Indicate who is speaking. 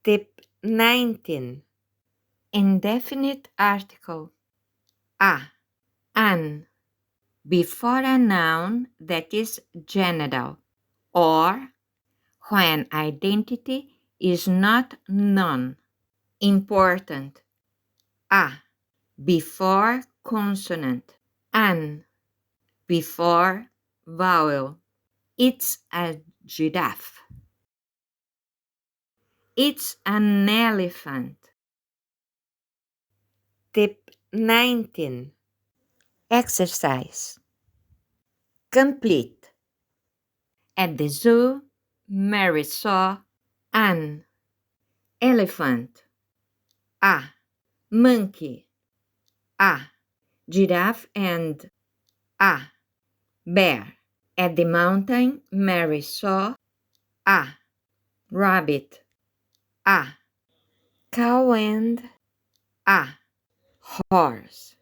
Speaker 1: Tip 19. Indefinite article. A. An. Before a noun that is general, or when identity is not known. Important. A. Before consonant. An. Before vowel. It's a giraffe. It's an elephant. Tip 19. Exercise. Complete. At the zoo, Mary saw an elephant, a monkey, a giraffe, and a bear. At the mountain, Mary saw a rabbit, a cow, and a horse.